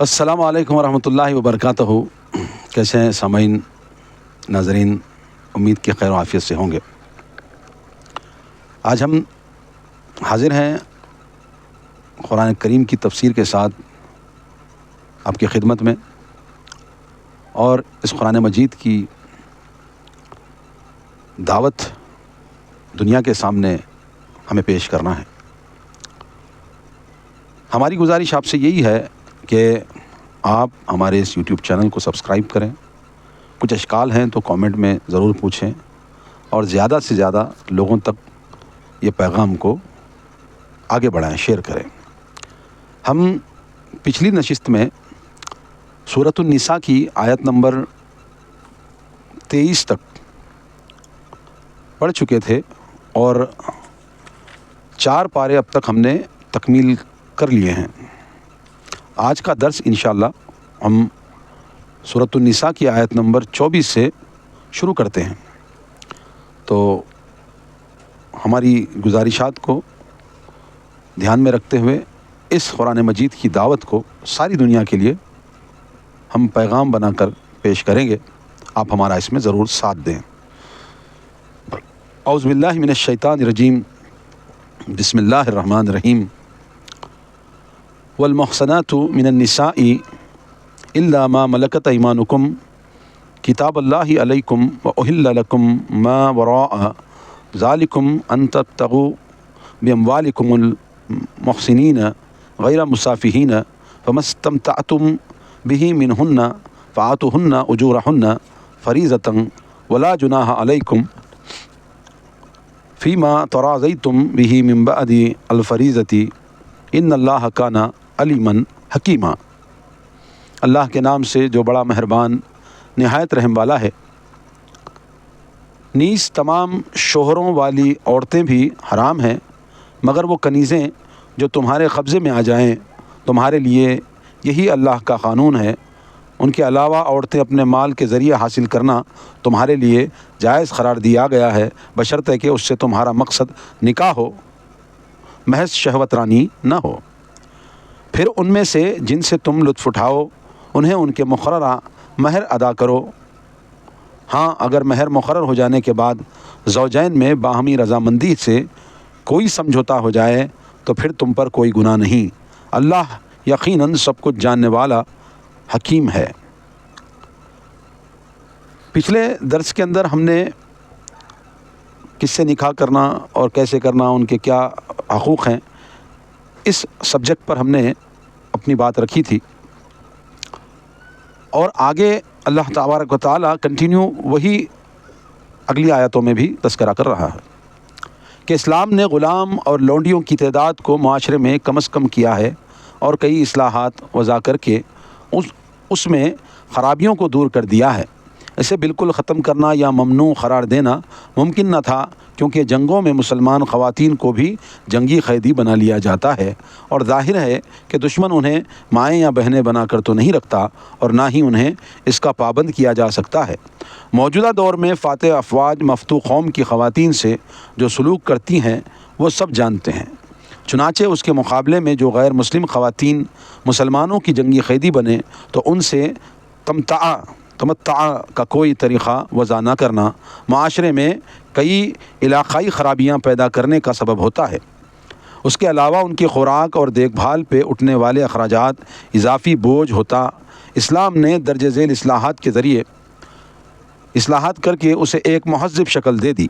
السلام علیکم ورحمۃ اللہ وبرکاتہ۔ کیسے ہیں سامعین، ناظرین؟ امید کہ خیر و عافیت سے ہوں گے۔ آج ہم حاضر ہیں قرآن کریم کی تفسیر کے ساتھ آپ کی خدمت میں، اور اس قرآن مجید کی دعوت دنیا کے سامنے ہمیں پیش کرنا ہے۔ ہماری گزارش آپ سے یہی ہے کہ آپ ہمارے اس یوٹیوب چینل کو سبسکرائب کریں، کچھ اشکال ہیں تو کامنٹ میں ضرور پوچھیں، اور زیادہ سے زیادہ لوگوں تک یہ پیغام کو آگے بڑھائیں، شیئر کریں۔ ہم پچھلی نشست میں سورۃ النساء کی آیت نمبر 23 تک پڑھ چکے تھے، اور 4 پارے اب تک ہم نے تکمیل کر لیے ہیں۔ آج کا درس انشاءاللہ ہم سورۃ النساء کی آیت نمبر 24 سے شروع کرتے ہیں۔ تو ہماری گزارشات کو دھیان میں رکھتے ہوئے اس قرآن مجید کی دعوت کو ساری دنیا کے لیے ہم پیغام بنا کر پیش کریں گے۔ آپ ہمارا اس میں ضرور ساتھ دیں۔ اعوذ باللہ من الشیطان الرجیم، بسم اللہ الرحمن الرحیم۔ والمحصنات من النساء الا ما ملكت ايمانكم کتاب اللہ علیکم واحل لکم ما وراء ذلکم ان تبتغوا باموالکم المحصنین غیر مسافحین فما استمتعتم به منہن فآتوہن اجورہن فریضۃ ولا جناح علیکم فیما تراضیتم به من بعد الفریضۃ ان اللہ کان علیما حکیما۔ اللہ کے نام سے جو بڑا مہربان نہایت رحم والا ہے۔ نیز تمام شوہروں والی عورتیں بھی حرام ہیں، مگر وہ کنیزیں جو تمہارے قبضے میں آ جائیں، تمہارے لیے یہی اللہ کا قانون ہے۔ ان کے علاوہ عورتیں اپنے مال کے ذریعے حاصل کرنا تمہارے لیے جائز قرار دیا گیا ہے، بشرطے کہ اس سے تمہارا مقصد نکاح ہو، محض شہوت رانی نہ ہو۔ پھر ان میں سے جن سے تم لطف اٹھاؤ انہیں ان کے مقررہ مہر ادا کرو۔ ہاں، اگر مہر مقرر ہو جانے کے بعد زوجین میں باہمی رضامندی سے کوئی سمجھوتا ہو جائے تو پھر تم پر کوئی گناہ نہیں۔ اللہ یقیناً سب کچھ جاننے والا حکیم ہے۔ پچھلے درس کے اندر ہم نے کس سے نکاح کرنا اور کیسے کرنا، ان کے کیا حقوق ہیں، اس سبجیکٹ پر ہم نے اپنی بات رکھی تھی، اور آگے اللہ تبارک و تعالیٰ کنٹینیو وہی اگلی آیتوں میں بھی تذکرہ کر رہا ہے کہ اسلام نے غلام اور لونڈیوں کی تعداد کو معاشرے میں کم از کم کیا ہے، اور کئی اصلاحات وضع کر کے اس میں خرابیوں کو دور کر دیا ہے۔ اسے بالکل ختم کرنا یا ممنوع قرار دینا ممکن نہ تھا، کیونکہ جنگوں میں مسلمان خواتین کو بھی جنگی قیدی بنا لیا جاتا ہے، اور ظاہر ہے کہ دشمن انہیں مائیں یا بہنیں بنا کر تو نہیں رکھتا، اور نہ ہی انہیں اس کا پابند کیا جا سکتا ہے۔ موجودہ دور میں فاتح افواج مفتوح قوم کی خواتین سے جو سلوک کرتی ہیں وہ سب جانتے ہیں۔ چنانچہ اس کے مقابلے میں جو غیر مسلم خواتین مسلمانوں کی جنگی قیدی بنے تو ان سے تمتع کا کوئی طریقہ وضع نہ کرنا معاشرے میں کئی علاقائی خرابیاں پیدا کرنے کا سبب ہوتا ہے۔ اس کے علاوہ ان کی خوراک اور دیکھ بھال پہ اٹھنے والے اخراجات اضافی بوجھ ہوتا۔ اسلام نے درج ذیل اصلاحات کے ذریعے اصلاحات کر کے اسے ایک مہذب شکل دے دی۔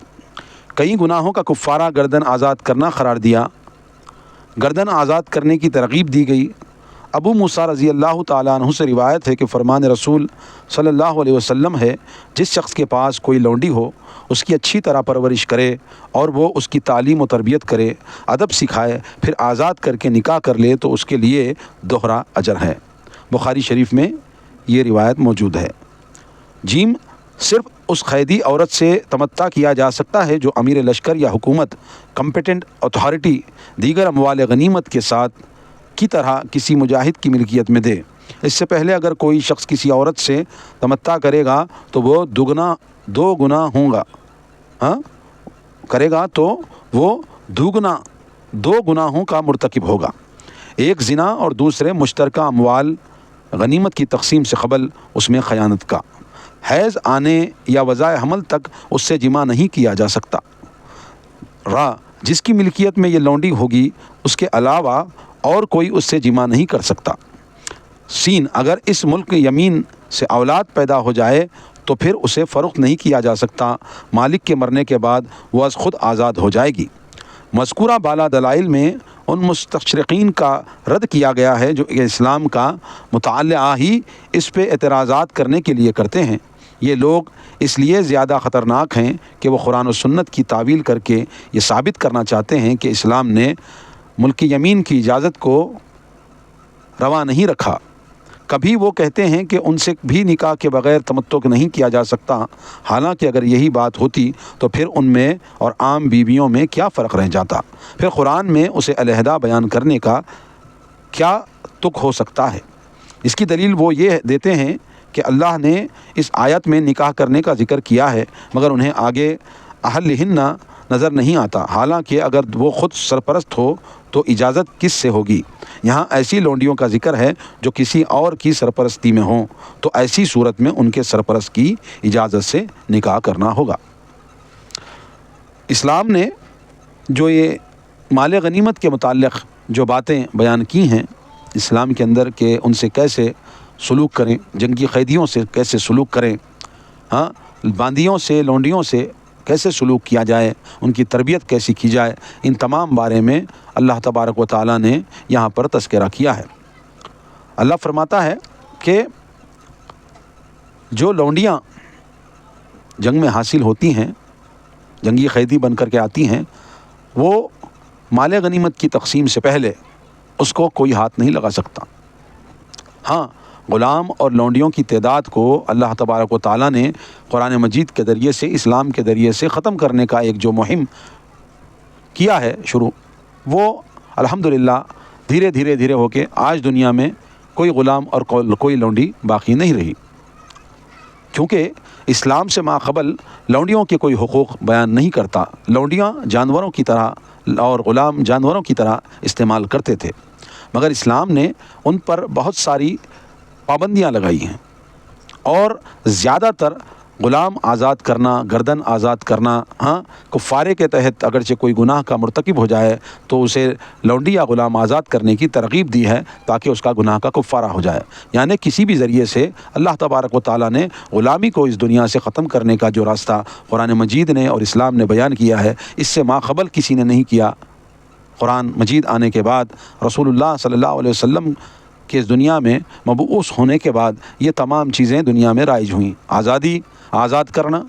کئی گناہوں کا کفارہ گردن آزاد کرنا قرار دیا۔ گردن آزاد کرنے کی ترغیب دی گئی۔ ابو موسیٰ رضی اللہ تعالیٰ عنہ سے روایت ہے کہ فرمان رسول صلی اللہ علیہ وسلم ہے، جس شخص کے پاس کوئی لونڈی ہو اس کی اچھی طرح پرورش کرے اور وہ اس کی تعلیم و تربیت کرے، ادب سکھائے، پھر آزاد کر کے نکاح کر لے تو اس کے لیے دوہرا اجر ہے۔ بخاری شریف میں یہ روایت موجود ہے۔ جیم، صرف اس قیدی عورت سے تمتع کیا جا سکتا ہے جو امیر لشکر یا حکومت کمپیٹنٹ اتھارٹی دیگر اموال غنیمت کے ساتھ کی طرح کسی مجاہد کی ملکیت میں دے۔ اس سے پہلے اگر کوئی شخص کسی عورت سے تمتع کرے گا تو وہ دو گناہوں کا مرتکب ہوگا۔ ایک زنا اور دوسرے مشترکہ اموال غنیمت کی تقسیم سے قبل اس میں خیانت کا، حیض آنے یا وضع حمل تک اس سے جمع نہیں کیا جا سکتا، را جس کی ملکیت میں یہ لونڈی ہوگی اس کے علاوہ اور کوئی اس سے جمع نہیں کر سکتا، سین اگر اس ملک یمین سے اولاد پیدا ہو جائے تو پھر اسے فروخت نہیں کیا جا سکتا، مالک کے مرنے کے بعد وہ از خود آزاد ہو جائے گی۔ مذکورہ بالا دلائل میں ان مستشرقین کا رد کیا گیا ہے جو اسلام کا مطالعہ ہی اس پہ اعتراضات کرنے کے لیے کرتے ہیں۔ یہ لوگ اس لیے زیادہ خطرناک ہیں کہ وہ قرآن و سنت کی تعویل کر کے یہ ثابت کرنا چاہتے ہیں کہ اسلام نے ملک یمین کی اجازت کو روا نہیں رکھا۔ کبھی وہ کہتے ہیں کہ ان سے بھی نکاح کے بغیر تمتع نہیں کیا جا سکتا، حالانکہ اگر یہی بات ہوتی تو پھر ان میں اور عام بیویوں میں کیا فرق رہ جاتا، پھر قرآن میں اسے علیحدہ بیان کرنے کا کیا تک ہو سکتا ہے۔ اس کی دلیل وہ یہ دیتے ہیں کہ اللہ نے اس آیت میں نکاح کرنے کا ذکر کیا ہے مگر انہیں آگے اہلہن نظر نہیں آتا، حالانکہ اگر وہ خود سرپرست ہو تو اجازت کس سے ہوگی؟ یہاں ایسی لونڈیوں کا ذکر ہے جو کسی اور کی سرپرستی میں ہوں، تو ایسی صورت میں ان کے سرپرست کی اجازت سے نکاح کرنا ہوگا۔ اسلام نے جو یہ مال غنیمت کے متعلق جو باتیں بیان کی ہیں اسلام کے اندر کہ ان سے کیسے سلوک کریں، جنگی قیدیوں سے کیسے سلوک کریں، باندیوں سے لونڈیوں سے کیسے سلوک کیا جائے، ان کی تربیت کیسی کی جائے، ان تمام بارے میں اللہ تبارک و تعالیٰ نے یہاں پر تذکرہ کیا ہے۔ اللہ فرماتا ہے کہ جو لونڈیاں جنگ میں حاصل ہوتی ہیں، جنگی قیدی بن کر کے آتی ہیں، وہ مال غنیمت کی تقسیم سے پہلے اس کو کوئی ہاتھ نہیں لگا سکتا۔ ہاں، غلام اور لونڈیوں کی تعداد کو اللہ تبارک و تعالیٰ نے قرآن مجید کے ذریعے سے، اسلام کے ذریعے سے ختم کرنے کا ایک جو مہم کیا ہے شروع، وہ الحمدللہ دھیرے دھیرے ہو کے آج دنیا میں کوئی غلام اور کوئی لونڈی باقی نہیں رہی، کیونکہ اسلام سے ماقبل لونڈیوں کے کوئی حقوق بیان نہیں کرتا۔ لونڈیاں جانوروں کی طرح اور غلام جانوروں کی طرح استعمال کرتے تھے، مگر اسلام نے ان پر بہت ساری پابندیاں لگائی ہیں، اور زیادہ تر غلام آزاد کرنا، گردن آزاد کرنا، کفارے کے تحت اگرچہ کوئی گناہ کا مرتکب ہو جائے تو اسے لونڈی یا غلام آزاد کرنے کی ترغیب دی ہے تاکہ اس کا گناہ کا کفارہ ہو جائے۔ یعنی کسی بھی ذریعے سے اللہ تبارک و تعالیٰ نے غلامی کو اس دنیا سے ختم کرنے کا جو راستہ قرآن مجید نے اور اسلام نے بیان کیا ہے، اس سے ماقبل کسی نے نہیں کیا۔ قرآن مجید آنے کے بعد، رسول اللہ صلی اللہ علیہ وسلم کہ اس دنیا میں مبعوث ہونے کے بعد یہ تمام چیزیں دنیا میں رائج ہوئیں۔ آزاد کرنا،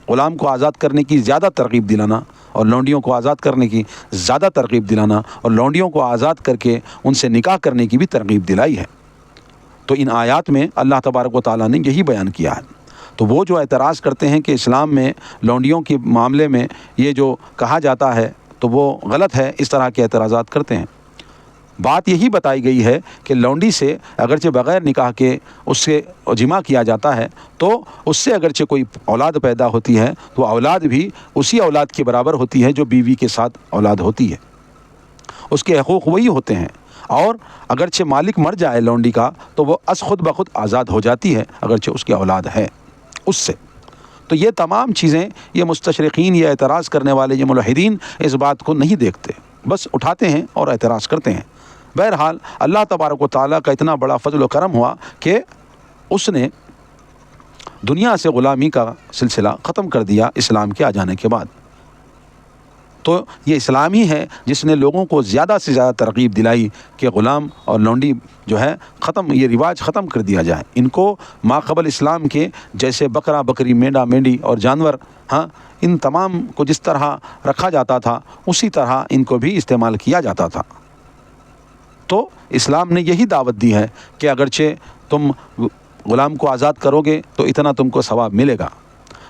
غلام کو آزاد کرنے کی زیادہ ترغیب دلانا، اور لونڈیوں کو آزاد کرنے کی زیادہ ترغیب دلانا، اور لونڈیوں کو آزاد کر کے ان سے نکاح کرنے کی بھی ترغیب دلائی ہے۔ تو ان آیات میں اللہ تبارک و تعالیٰ نے یہی بیان کیا ہے۔ تو وہ جو اعتراض کرتے ہیں کہ اسلام میں لونڈیوں کے معاملے میں یہ جو کہا جاتا ہے تو وہ غلط ہے، اس طرح کے اعتراضات کرتے ہیں۔ بات یہی بتائی گئی ہے کہ لونڈی سے اگرچہ بغیر نکاح کے اس سے جمع کیا جاتا ہے تو اس سے اگرچہ کوئی اولاد پیدا ہوتی ہے تو اولاد بھی اسی اولاد کے برابر ہوتی ہے جو بیوی کے ساتھ اولاد ہوتی ہے، اس کے حقوق وہی ہوتے ہیں، اور اگرچہ مالک مر جائے لونڈی کا تو وہ از خود بخود آزاد ہو جاتی ہے اگرچہ اس کی اولاد ہے اس سے۔ تو یہ تمام چیزیں یہ مستشرقین، یہ اعتراض کرنے والے، یہ ملحدین اس بات کو نہیں دیکھتے، بس اٹھاتے ہیں اور اعتراض کرتے ہیں۔ بہرحال اللہ تبارک و تعالیٰ کا اتنا بڑا فضل و کرم ہوا کہ اس نے دنیا سے غلامی کا سلسلہ ختم کر دیا اسلام کے آ جانے کے بعد۔ تو یہ اسلام ہی ہے جس نے لوگوں کو زیادہ سے زیادہ ترغیب دلائی کہ غلام اور لونڈی جو ہے یہ رواج ختم کر دیا جائے۔ ان کو ماقبل اسلام کے جیسے بکرا بکری، مینڈا مینڈی اور جانور، ان تمام کو جس طرح رکھا جاتا تھا اسی طرح ان کو بھی استعمال کیا جاتا تھا۔ تو اسلام نے یہی دعوت دی ہے کہ اگرچہ تم غلام کو آزاد کرو گے تو اتنا تم کو ثواب ملے گا،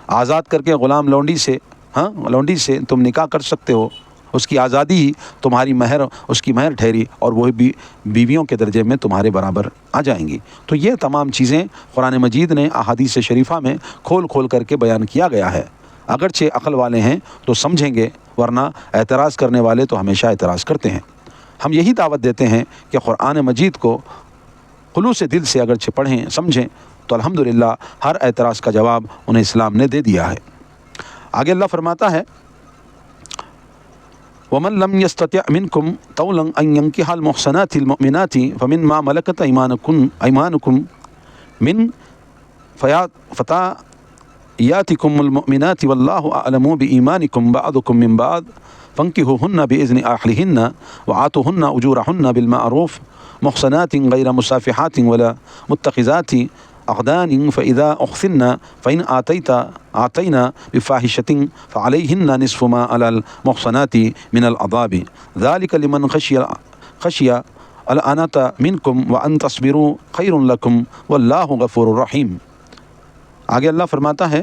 آزاد کر کے غلام لونڈی سے تم نکاح کر سکتے ہو، اس کی آزادی ہی تمہاری مہر، اس کی مہر ٹھہری، اور وہ بھی بیویوں کے درجے میں تمہارے برابر آ جائیں گی۔ تو یہ تمام چیزیں قرآن مجید نے احادیث شریفہ میں کھول کر کے بیان کیا گیا ہے۔ اگرچہ عقل والے ہیں تو سمجھیں گے، ورنہ اعتراض کرنے والے تو ہمیشہ اعتراض کرتے ہیں۔ ہم یہی دعوت دیتے ہیں کہ قرآن مجید کو خلوص دل سے اگرچہ پڑھیں سمجھیں تو الحمدللہ ہر اعتراض کا جواب انہیں اسلام نے دے دیا ہے۔ آگے اللہ فرماتا ہے وَمَن لَّمْ يَسْتَطِعْ مِنكُمْ طَوْلًا أَن يَنكِحَ الْمُحْصَنَاتِ الْمُؤْمِنَاتِ فَمِمَّا مَلَكَتْ أَيْمَانُكُم مِّن فَتَيَاتِكُمُ الْمُؤْمِنَاتِ وَاللَّهُ أَعْلَمُ بِإِيمَانِكُم بَعْضُكُم مِّن بَعْضٍ فَانكِحُوهُنَّ بِإِذْنِ أَهْلِهِنَّ وَآتُوهُنَّ أُجُورَهُنَّ بِالْمَعْرُوفِ مُحْصَنَاتٍ غَيْرَ مُسَافِحَاتٍ وَلَا مُتَّخِذَاتِ أخدان فإذا أحسن فإن آتينا بفاحشة فعليهن نصف ما على المحصنات من العذاب ذلك لمن خشي العنة منكم وأن تصبروا خير لكم والله غفور رحيم۔ آگے اللہ فرماتا ہے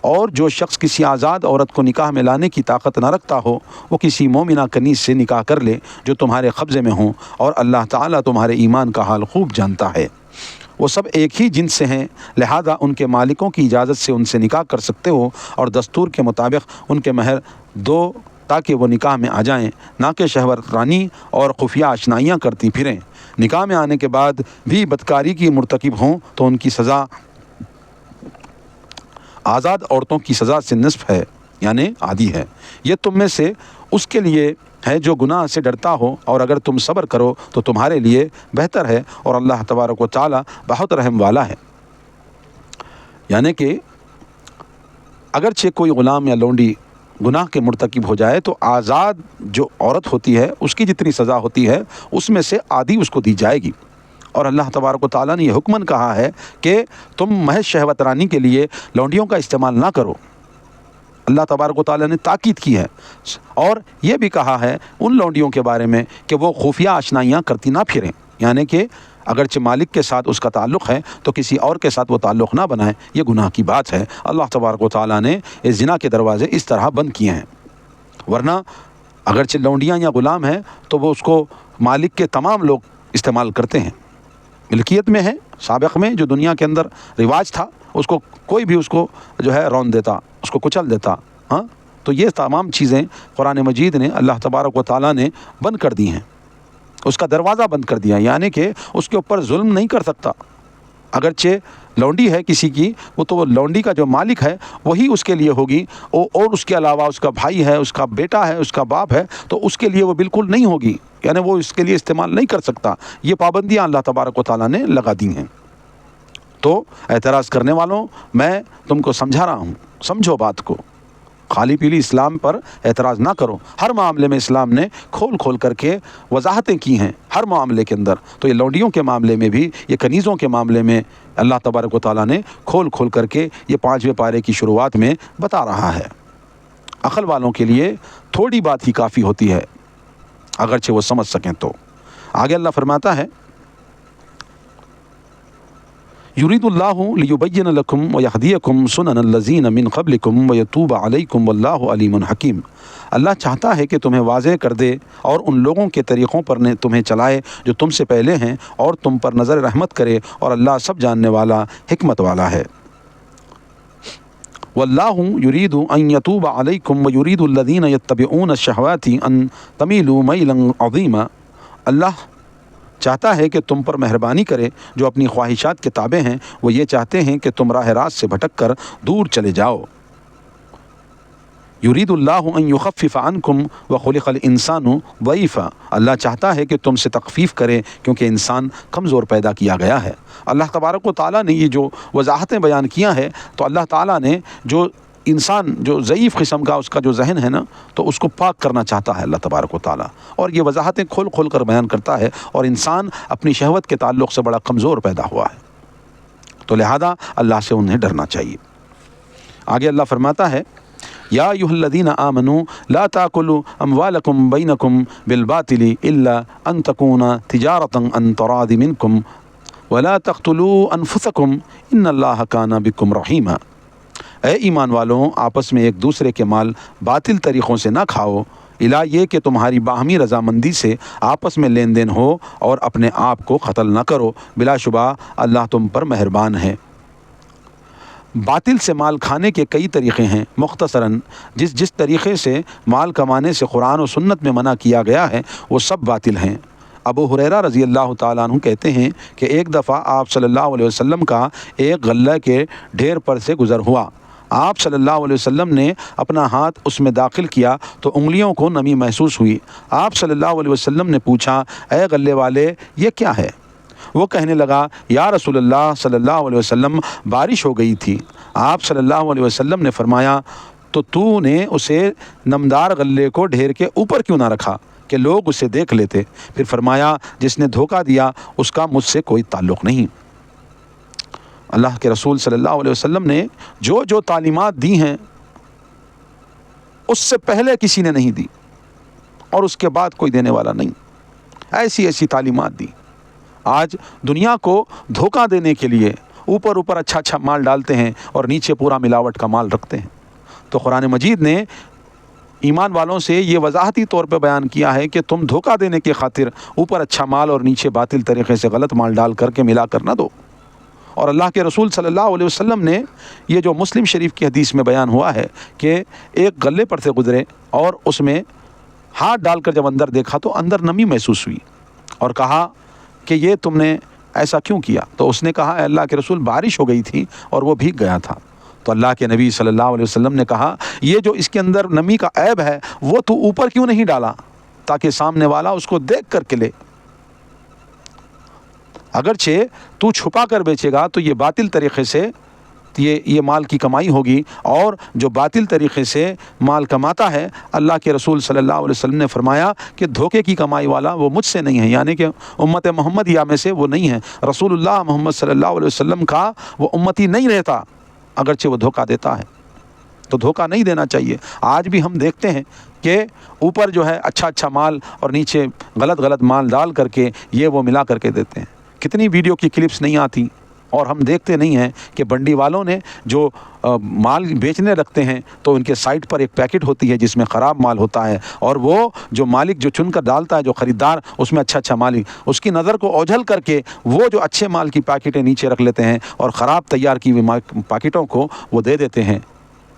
اور جو شخص کسی آزاد عورت کو نکاح میں لانے کی طاقت نہ رکھتا ہو وہ کسی مومنہ کنیز سے نکاح کر لے جو تمہارے قبضے میں ہوں، اور اللہ تعالیٰ تمہارے ایمان کا حال خوب جانتا ہے۔ وہ سب ایک ہی جنس سے ہیں، لہذا ان کے مالکوں کی اجازت سے ان سے نکاح کر سکتے ہو اور دستور کے مطابق ان کے مہر دو تاکہ وہ نکاح میں آ جائیں، نہ کہ شہوت رانی اور خفیہ آشنائیاں کرتی پھریں۔ نکاح میں آنے کے بعد بھی بدکاری کی مرتکب ہوں تو ان کی سزا آزاد عورتوں کی سزا سے نصف ہے، یعنی آدھی ہے۔ یہ تم میں سے اس کے لیے ہے جو گناہ سے ڈرتا ہو، اور اگر تم صبر کرو تو تمہارے لیے بہتر ہے، اور اللہ تبارک و تعالی بہت رحم والا ہے۔ یعنی کہ اگرچہ کوئی غلام یا لونڈی گناہ کے مرتکب ہو جائے تو آزاد جو عورت ہوتی ہے اس کی جتنی سزا ہوتی ہے اس میں سے آدھی اس کو دی جائے گی۔ اور اللہ تبارک و تعالیٰ نے یہ حکماً کہا ہے کہ تم محض شہوت رانی کے لیے لونڈیوں کا استعمال نہ کرو۔ اللہ تبارک و تعالیٰ نے تاکید کی ہے، اور یہ بھی کہا ہے ان لونڈیوں کے بارے میں کہ وہ خفیہ آشنائیاں کرتی نہ پھریں، یعنی کہ اگرچہ مالک کے ساتھ اس کا تعلق ہے تو کسی اور کے ساتھ وہ تعلق نہ بنائیں، یہ گناہ کی بات ہے۔ اللہ تبارک و تعالیٰ نے اس زنا کے دروازے اس طرح بند کیے ہیں، ورنہ اگرچہ لونڈیاں یا غلام ہیں تو وہ اس کو مالک کے تمام لوگ استعمال کرتے ہیں، ملکیت میں ہے، سابق میں جو دنیا کے اندر رواج تھا اس کو کوئی بھی اس کو جو ہے رون دیتا، اس کو کچل دیتا۔ ہاں، تو یہ تمام چیزیں قرآن مجید نے اللہ تبارک و تعالیٰ نے بند کر دی ہیں، اس کا دروازہ بند کر دیا، یعنی کہ اس کے اوپر ظلم نہیں کر سکتا۔ اگرچہ لونڈی ہے کسی کی، وہ تو وہ لونڈی کا جو مالک ہے وہی اس کے لیے ہوگی، اور اس کے علاوہ اس کا بھائی ہے، اس کا بیٹا ہے، اس کا باپ ہے، تو اس کے لیے وہ بالکل نہیں ہوگی، یعنی وہ اس کے لیے استعمال نہیں کر سکتا۔ یہ پابندیاں اللہ تبارک و تعالیٰ نے لگا دی ہیں۔ تو اعتراض کرنے والوں، میں تم کو سمجھا رہا ہوں، سمجھو بات کو، خالی پیلی اسلام پر اعتراض نہ کرو۔ ہر معاملے میں اسلام نے کھول کھول کر کے وضاحتیں کی ہیں، ہر معاملے کے اندر۔ تو یہ لونڈیوں کے معاملے میں بھی، یہ کنیزوں کے معاملے میں اللہ تبارک و تعالیٰ نے کھول کھول کر کے یہ 5ویں پارے کی شروعات میں بتا رہا ہے۔ عقل والوں کے لیے تھوڑی بات ہی کافی ہوتی ہے، اگرچہ وہ سمجھ سکیں تو۔ آگے اللہ فرماتا ہے یرید اللہ لیبین لکم ویہدیکم سنن الذین من قبلکم ویتوب علیکم واللہ علیم حکیم۔ اللہ چاہتا ہے کہ تمہیں واضح کر دے اور ان لوگوں کے طریقوں پر تمہیں چلائے جو تم سے پہلے ہیں، اور تم پر نظر رحمت کرے، اور اللہ سب جاننے والا، حکمت والا ہے۔ واللہ یرید ان یتوب علیکم ویرید الذین یتبعون الشہوات ان تمیلوا میلا عظیما۔ اللہ چاہتا ہے کہ تم پر مہربانی کرے، جو اپنی خواہشات کے تابع ہیں، وہ یہ چاہتے ہیں کہ تم راہ راست سے بھٹک کر دور چلے جاؤ۔ یرید اللہ ان یخفف عنکم وخلق الانسان ضعیفا۔ اللہ چاہتا ہے کہ تم سے تخفیف کرے کیونکہ انسان کمزور پیدا کیا گیا ہے۔ اللہ تبارک و تعالیٰ نے یہ جو وضاحتیں بیان کیا ہے، تو اللہ تعالیٰ نے جو انسان جو ضعیف قسم کا اس کا جو ذہن ہے نا، تو اس کو پاک کرنا چاہتا ہے اللہ تبارک و تعالیٰ، اور یہ وضاحتیں کھول کھول کر بیان کرتا ہے، اور انسان اپنی شہوت کے تعلق سے بڑا کمزور پیدا ہوا ہے، تو لہذا اللہ سے انہیں ڈرنا چاہیے۔ آگے اللہ فرماتا ہے یا ایھا الذین آمنوا لا تاکلوا اموالکم بینکم بالباطل الا ان تکون تجارۃ عن تراض منکم ولا تقتلوا انفسکم ان اللہ کان بکم رحیما۔ اے ایمان والوں، آپس میں ایک دوسرے کے مال باطل طریقوں سے نہ کھاؤ، الا یہ کہ تمہاری باہمی رضامندی سے آپس میں لین دین ہو، اور اپنے آپ کو قتل نہ کرو، بلا شبہ اللہ تم پر مہربان ہے۔ باطل سے مال کھانے کے کئی طریقے ہیں، مختصراً جس طریقے سے مال کمانے سے قرآن و سنت میں منع کیا گیا ہے وہ سب باطل ہیں۔ ابو ہریرہ رضی اللہ تعالیٰ عنہ کہتے ہیں کہ ایک دفعہ آپ صلی اللہ علیہ وسلم کا ایک غلہ کے ڈھیر پر سے گزر ہوا۔ آپ صلی اللہ علیہ وسلم نے اپنا ہاتھ اس میں داخل کیا تو انگلیوں کو نمی محسوس ہوئی۔ آپ صلی اللہ علیہ وسلم نے پوچھا، اے غلے والے، یہ کیا ہے؟ وہ کہنے لگا، یا رسول اللہ صلی اللہ علیہ وسلم، بارش ہو گئی تھی۔ آپ صلی اللہ علیہ وسلم نے فرمایا، تو نے اسے نمدار غلے کو ڈھیر کے اوپر کیوں نہ رکھا کہ لوگ اسے دیکھ لیتے؟ پھر فرمایا، جس نے دھوکہ دیا اس کا مجھ سے کوئی تعلق نہیں۔ اللہ کے رسول صلی اللہ علیہ وسلم نے جو تعلیمات دی ہیں اس سے پہلے کسی نے نہیں دی اور اس کے بعد کوئی دینے والا نہیں، ایسی تعلیمات دی۔ آج دنیا کو دھوکہ دینے کے لیے اوپر اچھا مال ڈالتے ہیں اور نیچے پورا ملاوٹ کا مال رکھتے ہیں۔ تو قرآن مجید نے ایمان والوں سے یہ وضاحتی طور پہ بیان کیا ہے کہ تم دھوکہ دینے کی خاطر اوپر اچھا مال اور نیچے باطل طریقے سے غلط مال ڈال کر کے ملا کر نہ دو۔ اور اللہ کے رسول صلی اللہ علیہ وسلم نے یہ جو مسلم شریف کی حدیث میں بیان ہوا ہے کہ ایک غلے پر سے گزرے اور اس میں ہاتھ ڈال کر جب اندر دیکھا تو اندر نمی محسوس ہوئی، اور کہا کہ یہ تم نے ایسا کیوں کیا؟ تو اس نے کہا، اے اللہ کے رسول، بارش ہو گئی تھی اور وہ بھیگ گیا تھا۔ تو اللہ کے نبی صلی اللہ علیہ وسلم نے کہا، یہ جو اس کے اندر نمی کا عیب ہے وہ تو اوپر کیوں نہیں ڈالا تاکہ سامنے والا اس کو دیکھ کر کے لے؟ اگرچہ تو چھپا کر بیچے گا تو یہ باطل طریقے سے یہ مال کی کمائی ہوگی، اور جو باطل طریقے سے مال کماتا ہے، اللہ کے رسول صلی اللہ علیہ وسلم نے فرمایا کہ دھوکے کی کمائی والا وہ مجھ سے نہیں ہے، یعنی کہ امت محمدیہ میں سے وہ نہیں ہے۔ رسول اللہ محمد صلی اللہ علیہ وسلم کا وہ امتی نہیں رہتا اگرچہ وہ دھوکہ دیتا ہے۔ تو دھوکہ نہیں دینا چاہیے۔ آج بھی ہم دیکھتے ہیں کہ اوپر جو ہے اچھا مال اور نیچے غلط مال ڈال کر کے یہ وہ ملا کر کے دیتے ہیں۔ کتنی ویڈیو کی کلپس نہیں آتی اور ہم دیکھتے نہیں ہیں کہ بنڈی والوں نے جو مال بیچنے رکھتے ہیں تو ان کے سائٹ پر ایک پیکٹ ہوتی ہے جس میں خراب مال ہوتا ہے، اور وہ جو مالک جو چن کر ڈالتا ہے، جو خریدار، اس میں اچھا مالک اس کی نظر کو اوجھل کر کے وہ جو اچھے مال کی پیکٹیں نیچے رکھ لیتے ہیں اور خراب تیار کی ہوئی پیکٹوں کو وہ دے دیتے ہیں۔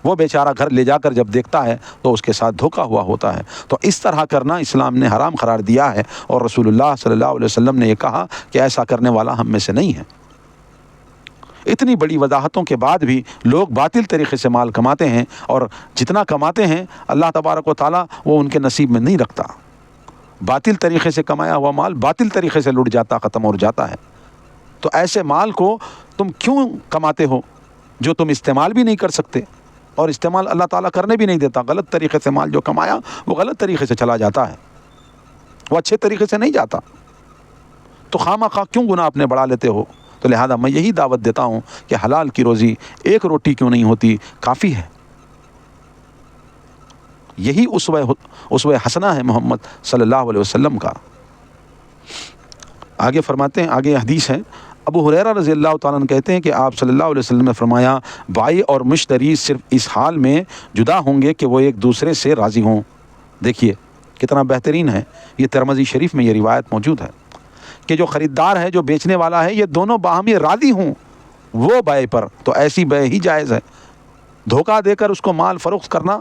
وہ بیچارہ گھر لے جا کر جب دیکھتا ہے تو اس کے ساتھ دھوکہ ہوا ہوتا ہے۔ تو اس طرح کرنا اسلام نے حرام قرار دیا ہے، اور رسول اللہ صلی اللہ علیہ وسلم نے یہ کہا کہ ایسا کرنے والا ہم میں سے نہیں ہے۔ اتنی بڑی وضاحتوں کے بعد بھی لوگ باطل طریقے سے مال کماتے ہیں، اور جتنا کماتے ہیں اللہ تبارک و تعالیٰ وہ ان کے نصیب میں نہیں رکھتا۔ باطل طریقے سے کمایا ہوا مال باطل طریقے سے لٹ جاتا، ختم ہو جاتا ہے۔ تو ایسے مال کو تم کیوں کماتے ہو جو تم استعمال بھی نہیں کر سکتے، اور استعمال اللہ تعالیٰ کرنے بھی نہیں دیتا؟ غلط طریقے سے مال جو کمایا وہ غلط طریقے سے چلا جاتا ہے، وہ اچھے طریقے سے نہیں جاتا۔ تو خواہ کیوں گناہ اپنے بڑھا لیتے ہو؟ تو لہذا میں یہی دعوت دیتا ہوں کہ حلال کی روزی ایک روٹی کیوں نہیں ہوتی، کافی ہے۔ یہی اسوہ حسنہ ہے محمد صلی اللہ علیہ وسلم کا۔ آگے فرماتے ہیں، آگے حدیث ہے، ابو ہریرہ رضی اللہ تعالیٰ عنہ کہتے ہیں کہ آپ صلی اللہ علیہ وسلم نے فرمایا، بائی اور مشتری صرف اس حال میں جدا ہوں گے کہ وہ ایک دوسرے سے راضی ہوں۔ دیکھیے کتنا بہترین ہے، یہ ترمذی شریف میں یہ روایت موجود ہے کہ جو خریدار ہے، جو بیچنے والا ہے، یہ دونوں باہمی راضی ہوں وہ بائع پر، تو ایسی بائع ہی جائز ہے۔ دھوکہ دے کر اس کو مال فروخت کرنا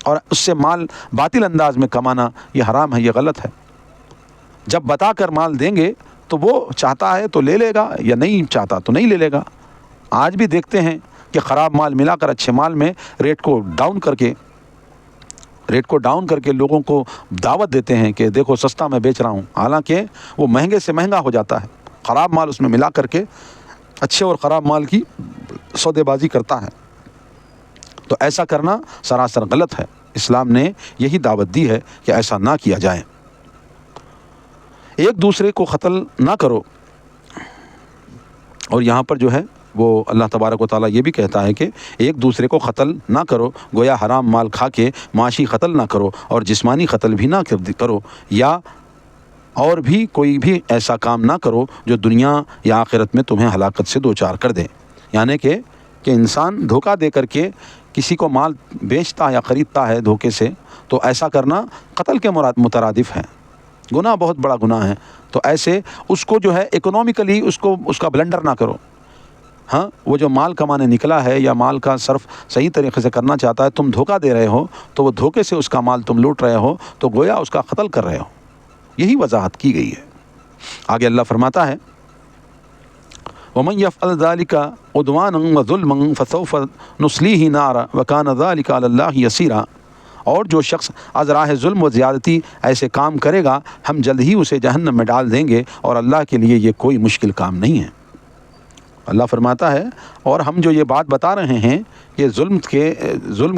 اور اس سے مال باطل انداز میں کمانا یہ حرام ہے، یہ غلط ہے۔ جب بتا کر مال دیں گے تو وہ چاہتا ہے تو لے لے گا، یا نہیں چاہتا تو نہیں لے لے گا۔ آج بھی دیکھتے ہیں کہ خراب مال ملا کر اچھے مال میں ریٹ کو ڈاؤن کر کے لوگوں کو دعوت دیتے ہیں کہ دیکھو سستا میں بیچ رہا ہوں، حالانکہ وہ مہنگے سے مہنگا ہو جاتا ہے۔ خراب مال اس میں ملا کر کے اچھے اور خراب مال کی سودے بازی کرتا ہے۔ تو ایسا کرنا سراسر غلط ہے۔ اسلام نے یہی دعوت دی ہے کہ ایسا نہ کیا جائے۔ ایک دوسرے کو قتل نہ کرو، اور یہاں پر جو ہے وہ اللہ تبارک و تعالیٰ یہ بھی کہتا ہے کہ ایک دوسرے کو قتل نہ کرو، گویا حرام مال کھا کے معاشی قتل نہ کرو اور جسمانی قتل بھی نہ کرو، یا اور بھی کوئی بھی ایسا کام نہ کرو جو دنیا یا آخرت میں تمہیں ہلاکت سے دوچار کر دے۔ یعنی کہ انسان دھوکہ دے کر کے کسی کو مال بیچتا یا خریدتا ہے دھوکے سے، تو ایسا کرنا قتل کے مترادف ہے، گناہ بہت بڑا گناہ ہے۔ تو ایسے اس کو جو ہے اکنومیکلی اس کا بلنڈر نہ کرو۔ ہاں، وہ جو مال کمانے نکلا ہے یا مال کا صرف صحیح طریقے سے کرنا چاہتا ہے، تم دھوکہ دے رہے ہو تو وہ دھوکے سے اس کا مال تم لوٹ رہے ہو، تو گویا اس کا قتل کر رہے ہو، یہی وضاحت کی گئی ہے۔ آگے اللہ فرماتا ہے وَمَن يَفْعَلْ ذَلِكَ عُدْوَانًا وَظُلْمًا فَسَوْفَ نُصْلِيهِ نَارًا وَكَانَ ذَلِكَ عَلَى اللَّهِ يَسِيرًا، اور جو شخص از راہ ظلم و زیادتی ایسے کام کرے گا ہم جلد ہی اسے جہنم میں ڈال دیں گے، اور اللہ کے لیے یہ کوئی مشکل کام نہیں ہے۔ اللہ فرماتا ہے اور ہم جو یہ بات بتا رہے ہیں یہ ظلم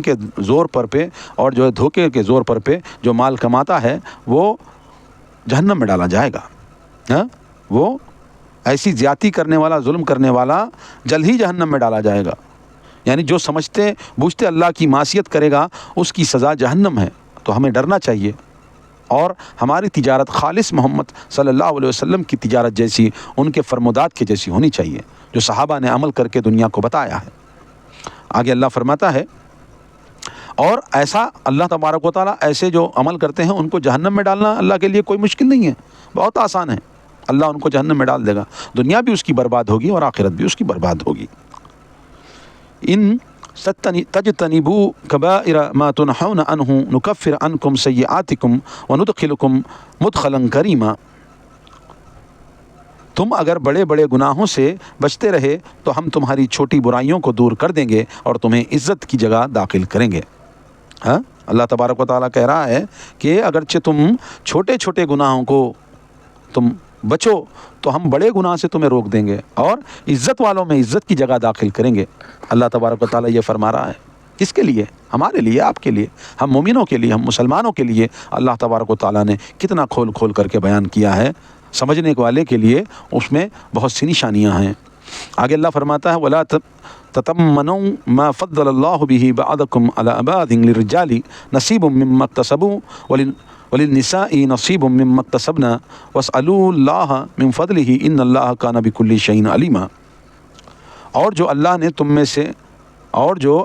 کے زور پر پہ اور جو دھوکے کے زور پر پہ جو مال کماتا ہے وہ جہنم میں ڈالا جائے گا۔ وہ ایسی زیادتی کرنے والا، ظلم کرنے والا جلد ہی جہنم میں ڈالا جائے گا۔ یعنی جو سمجھتے بوجھتے اللہ کی معصیت کرے گا اس کی سزا جہنم ہے۔ تو ہمیں ڈرنا چاہیے، اور ہماری تجارت خالص محمد صلی اللہ علیہ وسلم کی تجارت جیسی، ان کے فرمودات کے جیسی ہونی چاہیے جو صحابہ نے عمل کر کے دنیا کو بتایا ہے۔ آگے اللہ فرماتا ہے اور ایسا اللہ تبارک و تعالیٰ ایسے جو عمل کرتے ہیں ان کو جہنم میں ڈالنا اللہ کے لیے کوئی مشکل نہیں ہے، بہت آسان ہے۔ اللہ ان کو جہنم میں ڈال دے گا، دنیا بھی اس کی برباد ہوگی اور آخرت بھی اس کی برباد ہوگی۔ ان تجتنبوا کبائر ما تنہون عنہ نکفر عنکم سیئاتکم وندخلکم مدخلا کریما، تم اگر بڑے بڑے گناہوں سے بچتے رہے تو ہم تمہاری چھوٹی برائیوں کو دور کر دیں گے اور تمہیں عزت کی جگہ داخل کریں گے۔ اللہ تبارک و تعالیٰ کہہ رہا ہے کہ اگرچہ تم چھوٹے چھوٹے گناہوں کو تم بچو تو ہم بڑے گناہ سے تمہیں روک دیں گے اور عزت والوں میں عزت کی جگہ داخل کریں گے۔ اللہ تبارک و تعالیٰ یہ فرما رہا ہے، کس کے لیے؟ ہمارے لیے، آپ کے لیے، ہم مومنوں کے لیے، ہم مسلمانوں کے لیے۔ اللہ تبارک و تعالیٰ نے کتنا کھول کھول کر کے بیان کیا ہے، سمجھنے والے کے لیے اس میں بہت سی نشانیاں ہیں۔ آگے اللہ فرماتا ہے وَلَا تَتَمَّنُوا مَا فَضَّلَ اللَّهُ بِهِ بَعْضَكُمْ عَلَىٰ بَعْضٍ لِلرِّجَالِ نَصِيبٌ مِّمَّا اكْتَسَبُوا وَلِلنِّسَاءِ نَصِيبٌ مِّمَّا اكْتَسَبْنَا وَاسْأَلُوا اللَّهَ مِن فَضْلِهِ إِنَّ اللَّهَ كَانَ بِكُلِّ شَيْءٍ عَلِيمًا، اور جو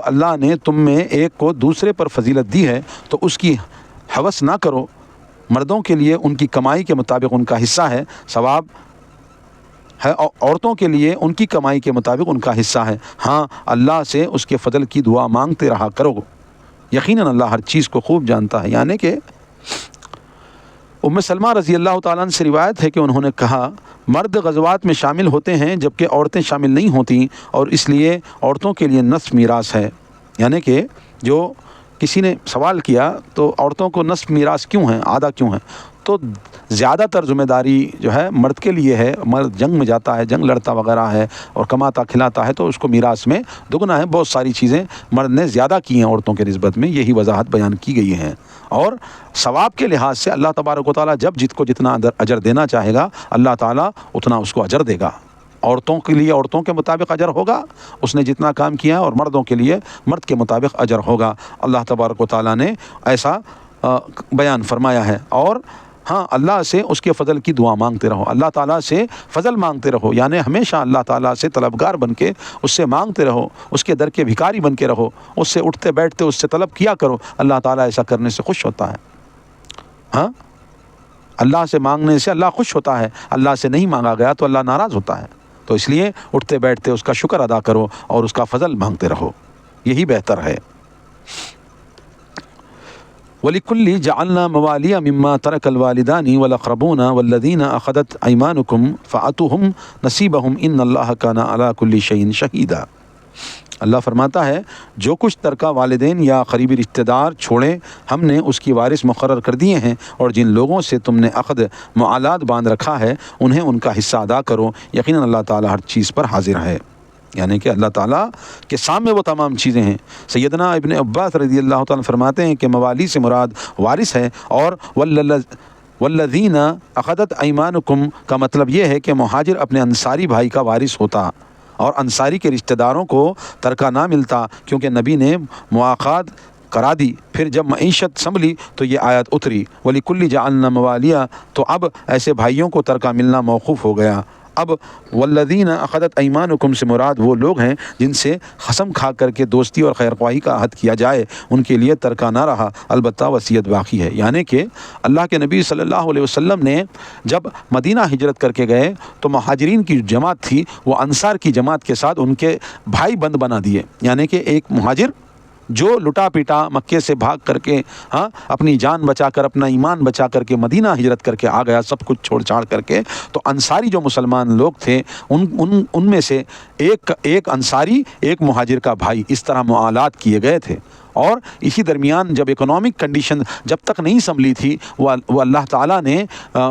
اللہ نے تم میں ایک کو دوسرے پر فضیلت دی ہے تو اس کی ہوس نہ کرو، مردوں کے لیے ان کی کمائی کے مطابق ان کا حصہ ہے، ثواب ہے، اور عورتوں کے لیے ان کی کمائی کے مطابق ان کا حصہ ہے۔ ہاں، اللہ سے اس کے فضل کی دعا مانگتے رہا کرو، یقیناً اللہ ہر چیز کو خوب جانتا ہے۔ یعنی کہ ام سلمہ رضی اللہ تعالیٰ عنہ سے روایت ہے کہ انہوں نے کہا مرد غزوات میں شامل ہوتے ہیں جبکہ عورتیں شامل نہیں ہوتیں، اور اس لیے عورتوں کے لیے نصف میراث ہے۔ یعنی کہ جو کسی نے سوال کیا تو عورتوں کو نصف میراث کیوں ہے، آدھا کیوں ہے؟ تو زیادہ تر ذمہ داری جو ہے مرد کے لیے ہے، مرد جنگ میں جاتا ہے، جنگ لڑتا وغیرہ ہے اور کماتا کھلاتا ہے تو اس کو میراث میں دگنا ہے۔ بہت ساری چیزیں مرد نے زیادہ کی ہیں عورتوں کے نسبت میں، یہی وضاحت بیان کی گئی ہے۔ اور ثواب کے لحاظ سے اللہ تبارک و تعالیٰ جب جت کو جتنا اجر دینا چاہے گا اللہ تعالیٰ اتنا اس کو اجر دے گا۔ عورتوں کے لیے عورتوں کے مطابق اجر ہوگا، اس نے جتنا کام کیا ہے، اور مردوں کے لیے مرد کے مطابق اجر ہوگا۔ اللہ تبارک و تعالیٰ نے ایسا بیان فرمایا ہے۔ اور ہاں، اللہ سے اس کے فضل کی دعا مانگتے رہو، اللہ تعالیٰ سے فضل مانگتے رہو، یعنی ہمیشہ اللہ تعالیٰ سے طلبگار بن کے اس سے مانگتے رہو، اس کے در کے بھکاری بن کے رہو، اس سے اٹھتے بیٹھتے اس سے طلب کیا کرو۔ اللہ تعالیٰ ایسا کرنے سے خوش ہوتا ہے۔ ہاں، اللہ سے مانگنے سے اللہ خوش ہوتا ہے، اللہ سے نہیں مانگا گیا تو اللہ ناراض ہوتا ہے۔ تو اس لیے اٹھتے بیٹھتے اس کا شکر ادا کرو اور اس کا فضل مانگتے رہو، یہی بہتر ہے۔ وَلِكُلِّ جَعَلْنَا مَوَالِيَ مِمَّا تَرَكَ الْوَالِدَانِ وَالْأَقْرَبُونَ وَالَّذِينَ أَخَذَتْ أَيْمَانُكُمْ فَآتُوهُمْ نَصِيبَهُمْ إِنَّ اللَّهَ كَانَ عَلَىٰ كُلِّ شَيْءٍ شَهِيدًا۔ اللہ فرماتا ہے جو کچھ ترکہ والدین یا قریبی رشتہ دار چھوڑیں ہم نے اس کی وارث مقرر کر دیے ہیں، اور جن لوگوں سے تم نے عقد معالات باندھ رکھا ہے انہیں ان کا حصہ ادا کرو، یقیناً اللہ تعالیٰ ہر چیز پر حاضر ہے۔ یعنی کہ اللہ تعالیٰ کے سامنے وہ تمام چیزیں ہیں۔ سیدنا ابن عباس رضی اللہ تعالیٰ فرماتے ہیں کہ موالی سے مراد وارث ہے، اور والذین اخذت ایمانکم کا مطلب یہ ہے کہ مہاجر اپنے انصاری بھائی کا وارث ہوتا اور انصاری کے رشتہ داروں کو ترکہ نہ ملتا، کیونکہ نبی نے مواقعات کرا دی۔ پھر جب معیشت سنبھلی تو یہ آیت اتری وَلِكُلِّ جَعَلْنَا مَوَالِيَ، تو اب ایسے بھائیوں کو ترکہ ملنا موقوف ہو گیا۔ اب والذین اخذت ایمانکم سے مراد وہ لوگ ہیں جن سے قسم کھا کر کے دوستی اور خیر خواہی کا عہد کیا جائے، ان کے لیے ترکہ نہ رہا، البتہ وصیت باقی ہے۔ یعنی کہ اللہ کے نبی صلی اللہ علیہ وسلم نے جب مدینہ ہجرت کر کے گئے تو مہاجرین کی جماعت تھی وہ انصار کی جماعت کے ساتھ ان کے بھائی بند بنا دیے، یعنی کہ ایک مہاجر جو لٹا پیٹا مکے سے بھاگ کر کے اپنی جان بچا کر اپنا ایمان بچا کر کے مدینہ ہجرت کر کے آ گیا سب کچھ چھوڑ چھاڑ کر کے، تو انصاری جو مسلمان لوگ تھے ان میں سے ایک انصاری ایک مہاجر کا بھائی، اس طرح معاملات کیے گئے تھے۔ اور اسی درمیان جب اکنامک کنڈیشن جب تک نہیں سنبھلی تھی، وہ اللہ تعالیٰ نے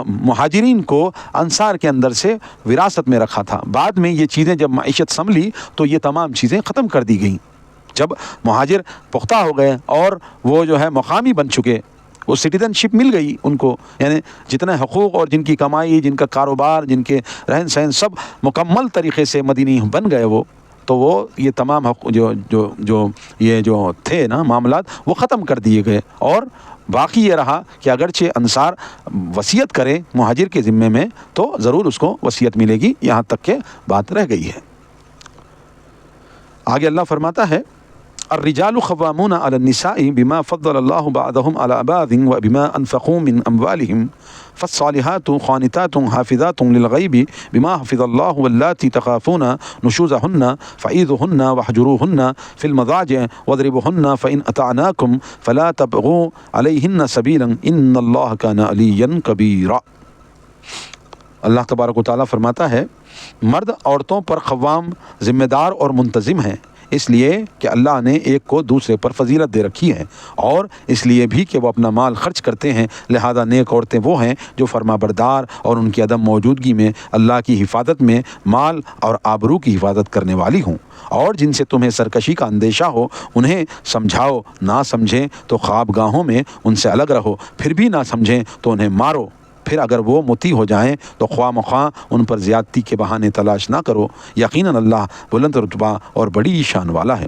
مہاجرین کو انصار کے اندر سے وراثت میں رکھا تھا۔ بعد میں یہ چیزیں جب معیشت سنبھلی تو یہ تمام چیزیں ختم کر دی گئیں۔ جب مہاجر پختہ ہو گئے اور وہ جو ہے مقامی بن چکے، وہ سٹیزن شپ مل گئی ان کو، یعنی جتنے حقوق اور جن کی کمائی، جن کا کاروبار، جن کے رہن سہن سب مکمل طریقے سے مدینی بن گئے، تو وہ یہ تمام جو تھے نا معاملات وہ ختم کر دیے گئے۔ اور باقی یہ رہا کہ اگرچہ انصار وصیت کرے مہاجر کے ذمے میں تو ضرور اس کو وصیت ملے گی، یہاں تک کہ بات رہ گئی ہے۔ آگے اللہ فرماتا ہے الرجال قوامون علی النساء بما فضل اللہ بعضهم علی بعض وبما انفقوا من اموالهم فالصالحات قانتات حافظات للغیب بما حفظ اللہ واللاتی تخافون نشوزهن فعیذوهن واہجروهن فی المضاجع واضربوهن فإن اطعناکم فلا تبغوا علیہن سبیلا ان اللہ کان علیا کبیرا۔ اللہ تبارک و تعالیٰ فرماتا ہے مرد عورتوں پر قوام، ذمہ دار اور منتظم ہیں، اس لیے کہ اللہ نے ایک کو دوسرے پر فضیلت دے رکھی ہے، اور اس لیے بھی کہ وہ اپنا مال خرچ کرتے ہیں، لہذا نیک عورتیں وہ ہیں جو فرما بردار اور ان کی عدم موجودگی میں اللہ کی حفاظت میں مال اور آبرو کی حفاظت کرنے والی ہوں۔ اور جن سے تمہیں سرکشی کا اندیشہ ہو انہیں سمجھاؤ، نہ سمجھیں تو خوابگاہوں میں ان سے الگ رہو، پھر بھی نہ سمجھیں تو انہیں مارو، پھر اگر وہ مطیع ہو جائیں تو خواہ مخواہ ان پر زیادتی کے بہانے تلاش نہ کرو، یقیناً اللہ بلند رتبہ اور بڑی شان والا ہے۔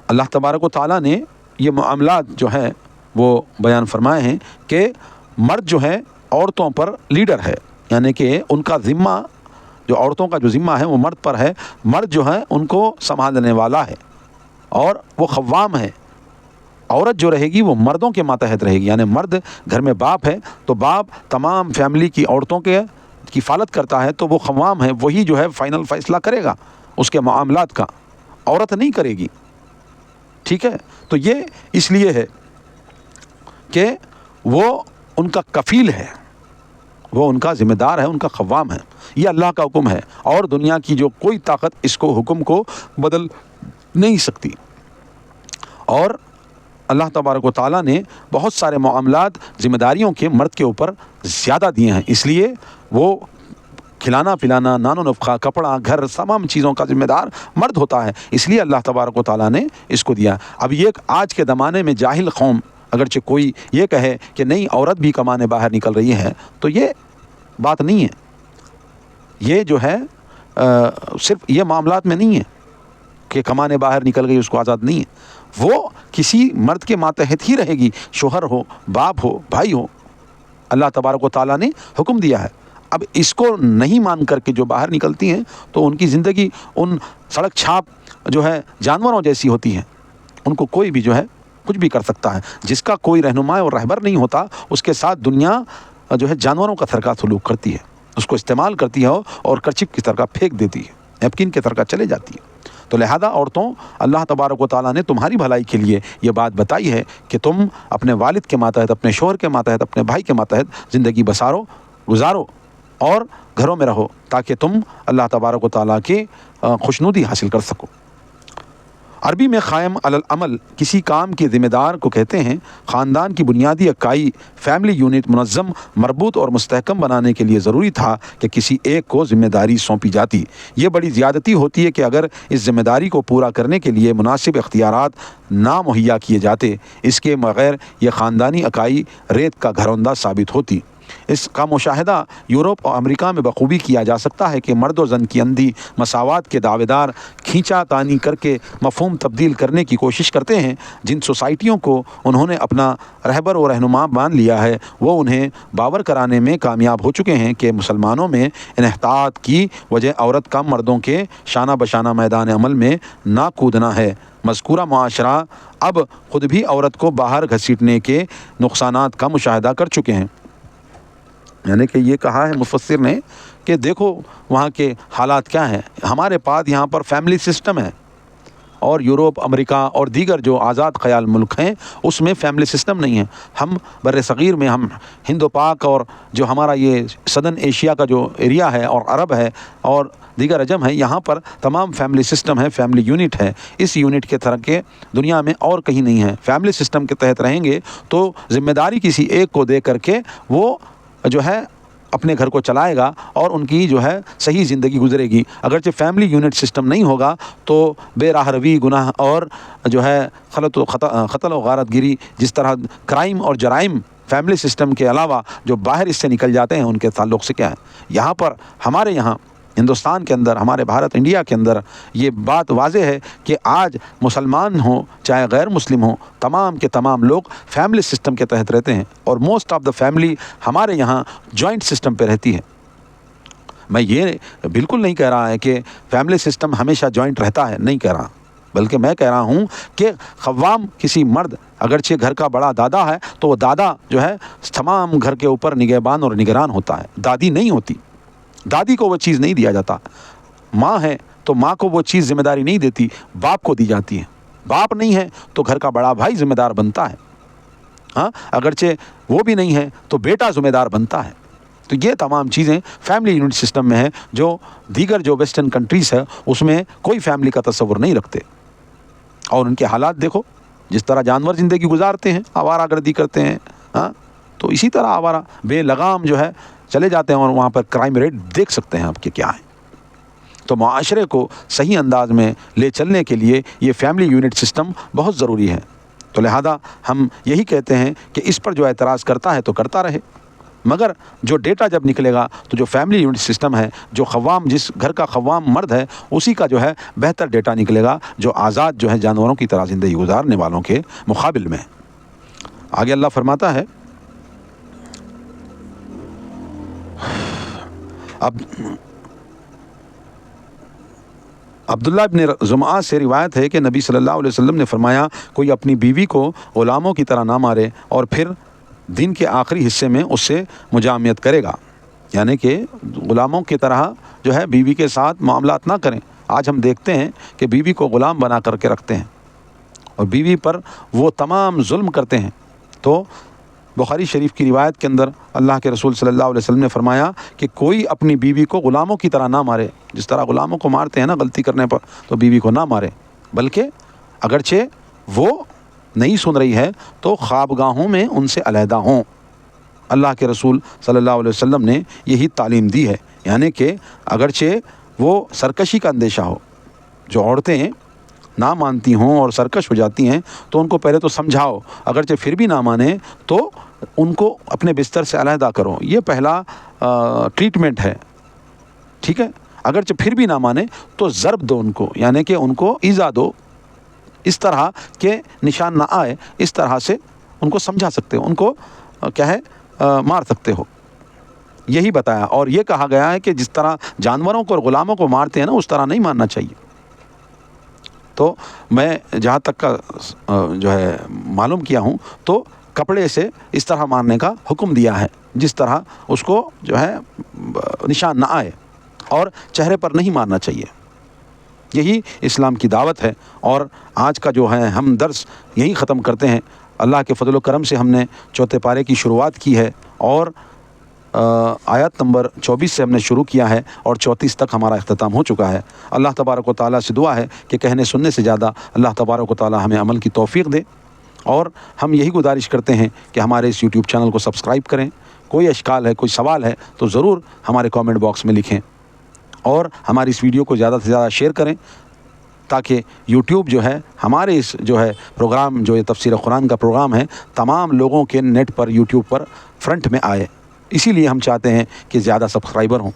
اللہ تبارک و تعالیٰ نے یہ معاملات جو ہے وہ بیان فرمائے ہیں کہ مرد جو ہے عورتوں پر لیڈر ہے، یعنی کہ ان کا ذمہ، جو عورتوں کا جو ذمہ ہے وہ مرد پر ہے، مرد جو ہے ان کو سنبھالنے والا ہے اور وہ قوام ہے۔ عورت جو رہے گی وہ مردوں کے ماتحت رہے گی، یعنی مرد گھر میں باپ ہے تو باپ تمام فیملی کی عورتوں کی کفالت کرتا ہے، تو وہ قوام ہے، وہی جو ہے فائنل فیصلہ کرے گا اس کے معاملات کا، عورت نہیں کرے گی، ٹھیک ہے۔ تو یہ اس لیے ہے کہ وہ ان کا کفیل ہے، وہ ان کا ذمہ دار ہے، ان کا قوام ہے، یہ اللہ کا حکم ہے، اور دنیا کی جو کوئی طاقت اس کو حکم کو بدل نہیں سکتی۔ اور اللہ تبارک و تعالیٰ نے بہت سارے معاملات ذمہ داریوں کے مرد کے اوپر زیادہ دیے ہیں، اس لیے وہ کھلانا پلانا، نان و نفقہ، کپڑا، گھر، تمام چیزوں کا ذمہ دار مرد ہوتا ہے، اس لیے اللہ تبارک و تعالیٰ نے اس کو دیا۔ اب یہ آج کے زمانے میں جاہل قوم اگرچہ کوئی یہ کہے کہ نہیں عورت بھی کمانے باہر نکل رہی ہے، تو یہ بات نہیں ہے، یہ جو ہے صرف یہ معاملات میں نہیں ہے کہ کمانے باہر نکل گئی اس کو آزاد نہیں ہے، وہ کسی مرد کے ماتحت ہی رہے گی، شوہر ہو، باپ ہو، بھائی ہو، اللہ تبارک و تعالیٰ نے حکم دیا ہے۔ اب اس کو نہیں مان کر کے جو باہر نکلتی ہیں تو ان کی زندگی ان سڑک چھاپ جو ہے جانوروں جیسی ہوتی ہے، ان کو کوئی بھی جو ہے کچھ بھی کر سکتا ہے، جس کا کوئی رہنما اور رہبر نہیں ہوتا اس کے ساتھ دنیا جو ہے جانوروں کا طرح سلوک کرتی ہے، اس کو استعمال کرتی ہے اور کرچک کی طرح پھینک دیتی ہے، نیپکن کی طرح چلے جاتی ہے۔ تو لہذا عورتوں، اللہ تبارک و تعالیٰ نے تمہاری بھلائی کے لیے یہ بات بتائی ہے کہ تم اپنے والد کے ماتحت، اپنے شوہر کے ماتحت، اپنے بھائی کے ماتحت زندگی گزارو اور گھروں میں رہو، تاکہ تم اللہ تبارک و تعالیٰ کی خوشنودی حاصل کر سکو۔ عربی میں قائم علی العمل کسی کام کے ذمہ دار کو کہتے ہیں۔ خاندان کی بنیادی اکائی، فیملی یونٹ منظم، مربوط اور مستحکم بنانے کے لیے ضروری تھا کہ کسی ایک کو ذمہ داری سونپی جاتی۔ یہ بڑی زیادتی ہوتی ہے کہ اگر اس ذمہ داری کو پورا کرنے کے لیے مناسب اختیارات نہ مہیا کیے جاتے، اس کے بغیر یہ خاندانی اکائی ریت کا گھروندہ ثابت ہوتی۔ اس کا مشاہدہ یورپ اور امریکہ میں بخوبی کیا جا سکتا ہے کہ مرد و زن کی اندھی مساوات کے دعوے دار کھینچا تانی کر کے مفہوم تبدیل کرنے کی کوشش کرتے ہیں۔ جن سوسائٹیوں کو انہوں نے اپنا رہبر و رہنما مان لیا ہے، وہ انہیں باور کرانے میں کامیاب ہو چکے ہیں کہ مسلمانوں میں انحطاط کی وجہ عورت کا مردوں کے شانہ بشانہ میدان عمل میں نہ کودنا ہے۔ مذکورہ معاشرہ اب خود بھی عورت کو باہر گھسیٹنے کے نقصانات کا مشاہدہ کر چکے ہیں۔ یعنی کہ یہ کہا ہے مفسر نے کہ دیکھو وہاں کے حالات کیا ہیں، ہمارے پاس یہاں پر فیملی سسٹم ہے، اور یورپ، امریکہ اور دیگر جو آزاد خیال ملک ہیں اس میں فیملی سسٹم نہیں ہے. ہم بر صغیر میں، ہم ہند و پاک اور جو ہمارا یہ سدرن ایشیا کا جو ایریا ہے اور عرب ہے اور دیگر عجم ہے، یہاں پر تمام فیملی سسٹم ہے، فیملی یونٹ ہے. اس یونٹ کے طرح کے دنیا میں اور کہیں نہیں ہے. فیملی سسٹم کے تحت رہیں گے تو ذمہ داری کسی ایک کو دے کر کے وہ جو ہے اپنے گھر کو چلائے گا اور ان کی جو ہے صحیح زندگی گزرے گی. اگرچہ فیملی یونٹ سسٹم نہیں ہوگا تو بے راہ روی، گناہ اور جو ہے قتل و غارت گیری، جس طرح کرائم اور جرائم فیملی سسٹم کے علاوہ جو باہر اس سے نکل جاتے ہیں ان کے تعلق سے کیا ہے. یہاں پر ہمارے یہاں ہندوستان کے اندر، ہمارے بھارت انڈیا کے اندر یہ بات واضح ہے کہ آج مسلمان ہوں چاہے غیر مسلم ہوں، تمام کے تمام لوگ فیملی سسٹم کے تحت رہتے ہیں. اور موسٹ آف دا فیملی ہمارے یہاں جوائنٹ سسٹم پہ رہتی ہے. میں یہ بالکل نہیں کہہ رہا ہے کہ فیملی سسٹم ہمیشہ جوائنٹ رہتا ہے، نہیں کہہ رہا، بلکہ میں کہہ رہا ہوں کہ خوام کسی مرد اگرچہ گھر کا بڑا دادا ہے تو وہ دادا جو ہے تمام گھر کے اوپر نگہبان اور نگران ہوتا ہے. دادی نہیں ہوتی، دادی کو وہ چیز نہیں دیا جاتا. ماں ہے تو ماں کو وہ چیز ذمہ داری نہیں دیتی، باپ کو دی جاتی ہے. باپ نہیں ہے تو گھر کا بڑا بھائی ذمہ دار بنتا ہے. ہاں، اگرچہ وہ بھی نہیں ہے تو بیٹا ذمہ دار بنتا ہے. تو یہ تمام چیزیں فیملی یونٹ سسٹم میں ہیں، جو دیگر جو ویسٹرن کنٹریز ہے اس میں کوئی فیملی کا تصور نہیں رکھتے. اور ان کے حالات دیکھو، جس طرح جانور زندگی گزارتے ہیں، آوارہ گردی کرتے ہیں، ہاں، تو اسی طرح آوارہ بے لگام جو ہے چلے جاتے ہیں اور وہاں پر کرائم ریٹ دیکھ سکتے ہیں آپ کے کیا ہے. تو معاشرے کو صحیح انداز میں لے چلنے کے لیے یہ فیملی یونٹ سسٹم بہت ضروری ہے. تو لہذا ہم یہی کہتے ہیں کہ اس پر جو اعتراض کرتا ہے تو کرتا رہے، مگر جو ڈیٹا جب نکلے گا تو جو فیملی یونٹ سسٹم ہے، جو قوام، جس گھر کا قوام مرد ہے، اسی کا جو ہے بہتر ڈیٹا نکلے گا، جو آزاد جو ہے جانوروں کی طرح زندگی گزارنے والوں کے مقابل میں. آگے اللہ فرماتا ہے، اب عبداللہ ابن زمعہ سے روایت ہے کہ نبی صلی اللہ علیہ وسلم نے فرمایا، کوئی اپنی بیوی کو غلاموں کی طرح نہ مارے اور پھر دن کے آخری حصے میں اس سے مجامعت کرے گا. یعنی کہ غلاموں کی طرح جو ہے بیوی کے ساتھ معاملات نہ کریں. آج ہم دیکھتے ہیں کہ بیوی کو غلام بنا کر کے رکھتے ہیں اور بیوی پر وہ تمام ظلم کرتے ہیں. تو بخاری شریف کی روایت کے اندر اللہ کے رسول صلی اللہ علیہ وسلم نے فرمایا کہ کوئی اپنی بیوی کو غلاموں کی طرح نہ مارے. جس طرح غلاموں کو مارتے ہیں نا غلطی کرنے پر، تو بیوی کو نہ مارے، بلکہ اگرچہ وہ نہیں سن رہی ہے تو خوابگاہوں میں ان سے علیحدہ ہوں. اللہ کے رسول صلی اللہ علیہ وسلم نے یہی تعلیم دی ہے. یعنی کہ اگرچہ وہ سرکشی کا اندیشہ ہو، جو عورتیں نہ مانتی ہوں اور سرکش ہو جاتی ہیں تو ان کو پہلے تو سمجھاؤ، اگرچہ پھر بھی نہ مانیں تو ان کو اپنے بستر سے علیحدہ کرو. یہ پہلا ٹریٹمنٹ ہے، ٹھیک ہے. اگرچہ پھر بھی نہ مانیں تو ضرب دو ان کو، یعنی کہ ان کو ایذا دو، اس طرح کے نشان نہ آئے، اس طرح سے ان کو سمجھا سکتے ہو، ان کو کیا ہے مار سکتے ہو. یہی بتایا. اور یہ کہا گیا ہے کہ جس طرح جانوروں کو اور غلاموں کو مارتے ہیں نا، اس طرح نہیں مارنا چاہیے. تو میں جہاں تک کا جو ہے معلوم کیا ہوں تو کپڑے سے اس طرح مارنے کا حکم دیا ہے جس طرح اس کو جو ہے نشان نہ آئے، اور چہرے پر نہیں مارنا چاہیے. یہی اسلام کی دعوت ہے. اور آج کا جو ہے ہم درس یہی ختم کرتے ہیں. اللہ کے فضل و کرم سے ہم نے چوتھے پارے کی شروعات کی ہے اور آیت نمبر 24 سے ہم نے شروع کیا ہے اور 34 تک ہمارا اختتام ہو چکا ہے. اللہ تبارک و تعالیٰ سے دعا ہے کہ کہنے سننے سے زیادہ اللہ تبارک و تعالیٰ ہمیں عمل کی توفیق دے. اور ہم یہی گزارش کرتے ہیں کہ ہمارے اس یوٹیوب چینل کو سبسکرائب کریں. کوئی اشکال ہے، کوئی سوال ہے تو ضرور ہمارے کامنٹ باکس میں لکھیں، اور ہماری اس ویڈیو کو زیادہ سے زیادہ شیئر کریں تاکہ یوٹیوب جو ہے ہمارے اس جو ہے پروگرام، جو یہ تفسیر قرآن کا پروگرام ہے، تمام لوگوں کے نیٹ پر، یوٹیوب پر فرنٹ میں آئے. اسی لیے ہم چاہتے ہیں کہ زیادہ سبسکرائبر ہوں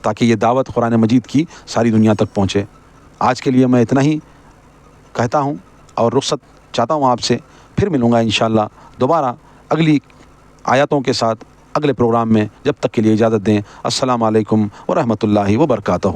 تاکہ یہ دعوت قرآن مجید کی ساری دنیا تک پہنچے. آج کے لیے میں اتنا ہی کہتا ہوں اور رخصت چاہتا ہوں آپ سے. پھر ملوں گا انشاءاللہ دوبارہ اگلی آیاتوں کے ساتھ اگلے پروگرام میں. جب تک کے لیے اجازت دیں. السلام علیکم ورحمۃ اللہ وبرکاتہ.